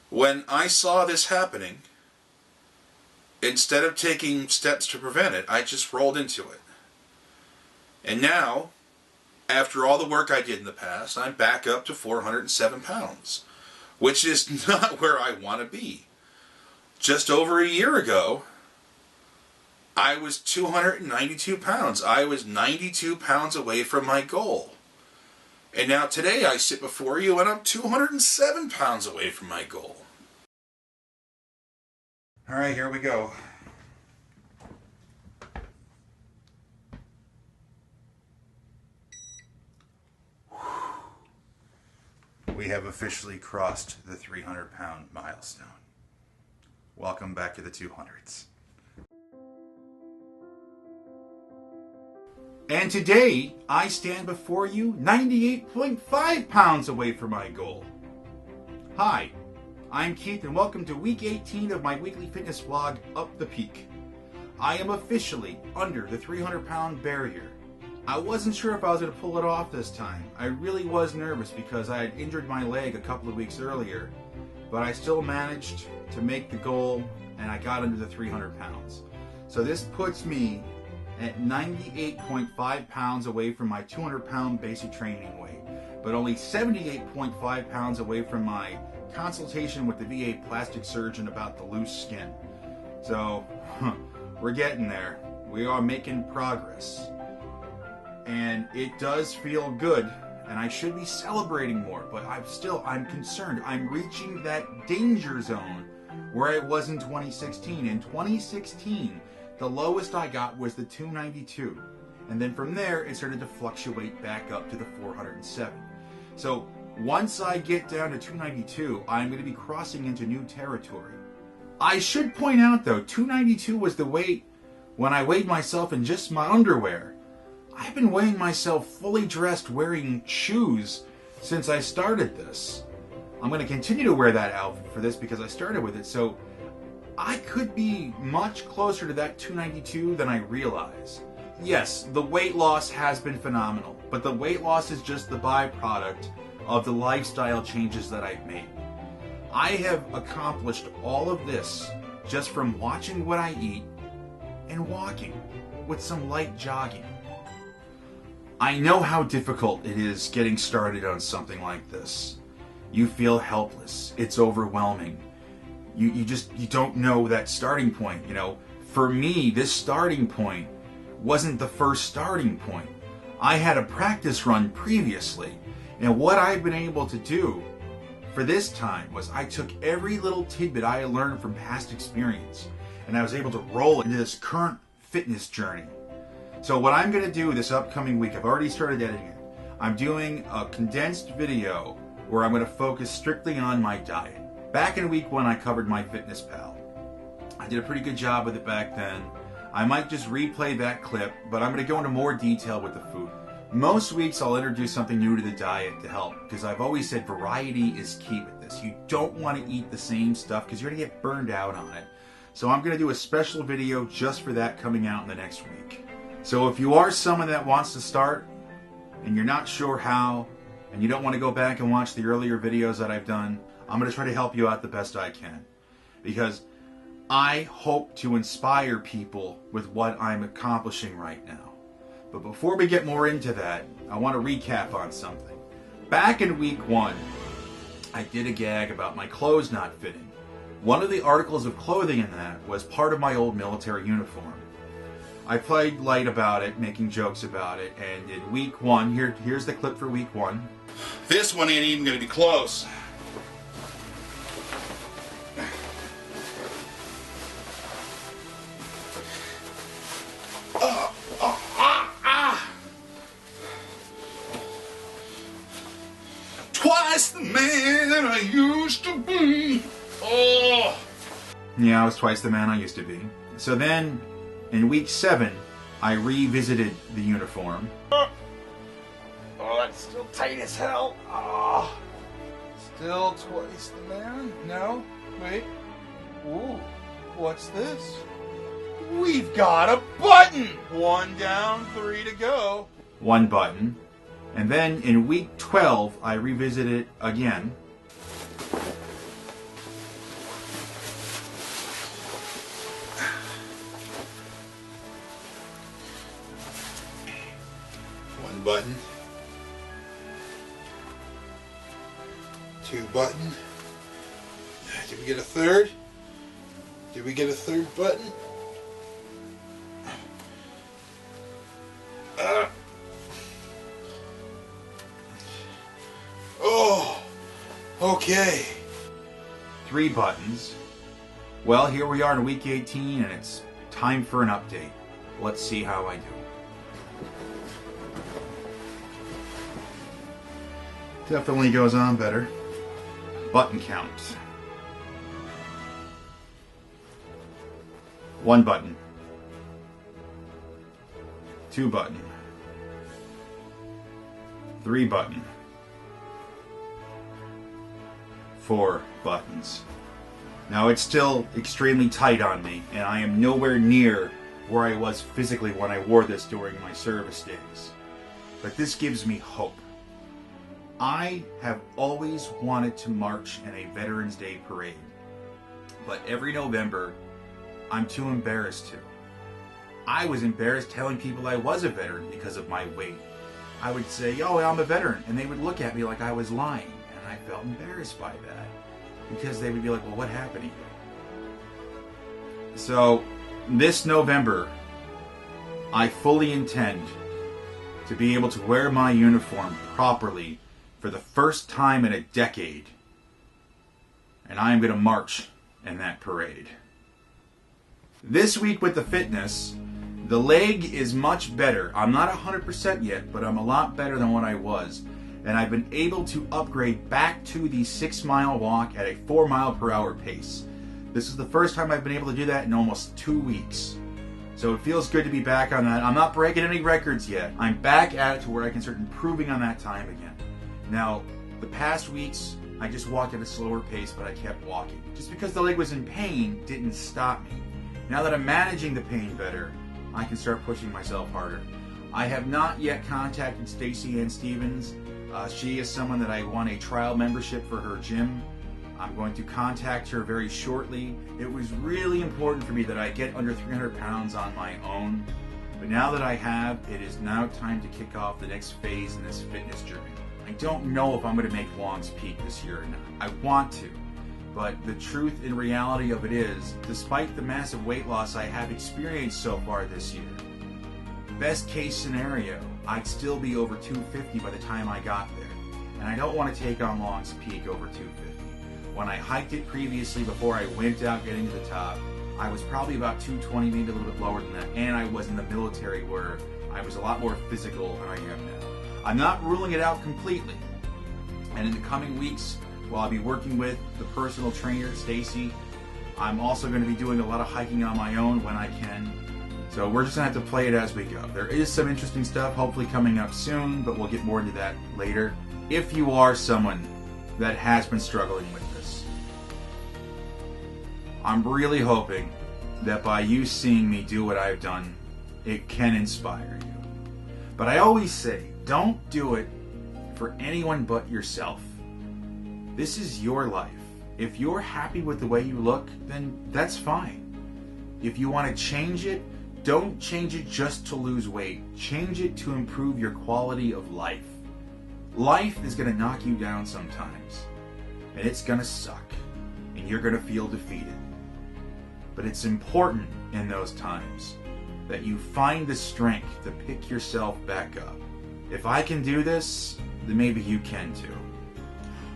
When I saw this happening, instead of taking steps to prevent it, I just rolled into it. And now, after all the work I did in the past, I'm back up to 407 pounds, which is not where I want to be. Just over a year ago, I was 292 pounds. I was 92 pounds away from my goal. And now today I sit before you and I'm 207 pounds away from my goal. Alright, here we go. We have officially crossed the 300-pound milestone. Welcome back to the 200s. And today, I stand before you 98.5 pounds away from my goal. Hi, I'm Keith and welcome to week 18 of my weekly fitness vlog, Up the Peak. I am officially under the 300-pound barrier. I wasn't sure if I was going to pull it off this time. I really was nervous because I had injured my leg a couple of weeks earlier, but I still managed to make the goal and I got under the 300 pounds. So this puts me at 98.5 pounds away from my 200-pound basic training weight, but only 78.5 pounds away from my consultation with the VA plastic surgeon about the loose skin. So we're getting there. We are making progress. And it does feel good, and I should be celebrating more, but I'm concerned. I'm reaching that danger zone where I was in 2016. In 2016, the lowest I got was the 292. And then from there, it started to fluctuate back up to the 407. So once I get down to 292, I'm going to be crossing into new territory. I should point out, though, 292 was the weight when I weighed myself in just my underwear. I've been weighing myself fully dressed wearing shoes since I started this. I'm going to continue to wear that outfit for this because I started with it, so I could be much closer to that 292 than I realize. Yes, the weight loss has been phenomenal, but the weight loss is just the byproduct of the lifestyle changes that I've made. I have accomplished all of this just from watching what I eat and walking with some light jogging. I know how difficult it is getting started on something like this. You feel helpless. It's overwhelming. You don't know that starting point. You know, for me, this starting point wasn't the first starting point. I had a practice run previously, and what I've been able to do for this time was I took every little tidbit I had learned from past experience, and I was able to roll into this current fitness journey. So what I'm going to do this upcoming week, I've already started editing it. I'm doing a condensed video where I'm going to focus strictly on my diet. Back in week 1, I covered my Fitness Pal. I did a pretty good job with it back then. I might just replay that clip, but I'm going to go into more detail with the food. Most weeks I'll introduce something new to the diet to help, because I've always said variety is key with this. You don't want to eat the same stuff because you're going to get burned out on it. So I'm going to do a special video just for that coming out in the next week. So if you are someone that wants to start and you're not sure how and you don't want to go back and watch the earlier videos that I've done, I'm going to try to help you out the best I can, because I hope to inspire people with what I'm accomplishing right now. But before we get more into that, I want to recap on something. Back in week 1, I did a gag about my clothes not fitting. One of the articles of clothing in that was part of my old military uniform. I played light about it, making jokes about it, and in week 1, here's the clip for week 1. This one ain't even going to be close. Twice the man I used to be. Oh. Yeah, I was twice the man I used to be. So then, in week 7, I revisited the uniform. Oh, that's still tight as hell. Oh. Still twice the man? No? Wait. Ooh, what's this? We've got a button! 1 down, 3 to go. 1 button. And then in week 12, I revisited it again. button. 2 button. Did we get a third? Did we get a third button? Oh, okay. 3 buttons. Well, here we are in week 18 and it's time for an update. Let's see how I do. Definitely goes on better. Button count. 1 button. 2 button. 3 button. 4 buttons. Now it's still extremely tight on me, and I am nowhere near where I was physically when I wore this during my service days. But this gives me hope. I have always wanted to march in a Veterans Day parade, but every November I'm too embarrassed to. I was embarrassed telling people I was a veteran because of my weight. I would say, "Oh, I'm a veteran," and they would look at me like I was lying, and I felt embarrassed by that because they would be like, "Well, what happened to you?" So this November, I fully intend to be able to wear my uniform properly for the first time in a decade, and I am going to march in that parade. This week with the fitness, the leg is much better. I'm not 100% yet, but I'm a lot better than what I was, and I've been able to upgrade back to the 6-mile walk at a 4-mile-per-hour pace. This is the first time I've been able to do that in almost 2 weeks. So it feels good to be back on that. I'm not breaking any records yet. I'm back at it to where I can start improving on that time again. Now, the past weeks, I just walked at a slower pace, but I kept walking. Just because the leg was in pain didn't stop me. Now that I'm managing the pain better, I can start pushing myself harder. I have not yet contacted Stacy Ann Stevens. She is someone that I want a trial membership for her gym. I'm going to contact her very shortly. It was really important for me that I get under 300 pounds on my own. But now that I have, it is now time to kick off the next phase in this fitness journey. I don't know if I'm going to make Long's Peak this year or not. I want to. But the truth and reality of it is, despite the massive weight loss I have experienced so far this year, best case scenario, I'd still be over 250 by the time I got there. And I don't want to take on Long's Peak over 250. When I hiked it previously before I went out getting to the top, I was probably about 220, maybe a little bit lower than that. And I was in the military where I was a lot more physical than I am now. I'm not ruling it out completely. And in the coming weeks, while I'll be working with the personal trainer, Stacy, I'm also going to be doing a lot of hiking on my own when I can. So we're just going to have to play it as we go. There is some interesting stuff hopefully coming up soon, but we'll get more into that later. If you are someone that has been struggling with this, I'm really hoping that by you seeing me do what I've done, it can inspire you. But I always say, don't do it for anyone but yourself. This is your life. If you're happy with the way you look, then that's fine. If you want to change it, don't change it just to lose weight. Change it to improve your quality of life. Life is going to knock you down sometimes, and it's going to suck, and you're going to feel defeated. But it's important in those times that you find the strength to pick yourself back up. If I can do this, then maybe you can too.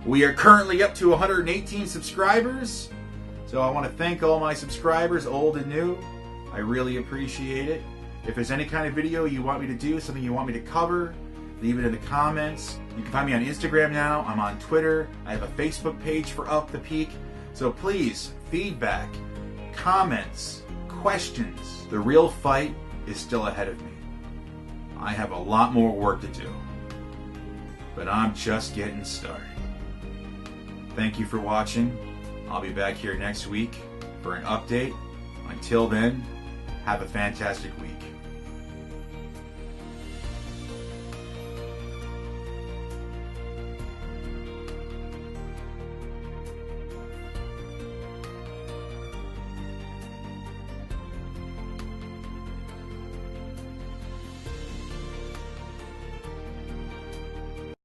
We are currently up to 118 subscribers, so I want to thank all my subscribers, old and new. I really appreciate it. If there's any kind of video you want me to do, something you want me to cover, leave it in the comments. You can find me on Instagram now. I'm on Twitter. I have a Facebook page for Up the Peak. So please, feedback, comments, questions. The real fight is still ahead of me. I have a lot more work to do, but I'm just getting started. Thank you for watching. I'll be back here next week for an update. Until then, have a fantastic week.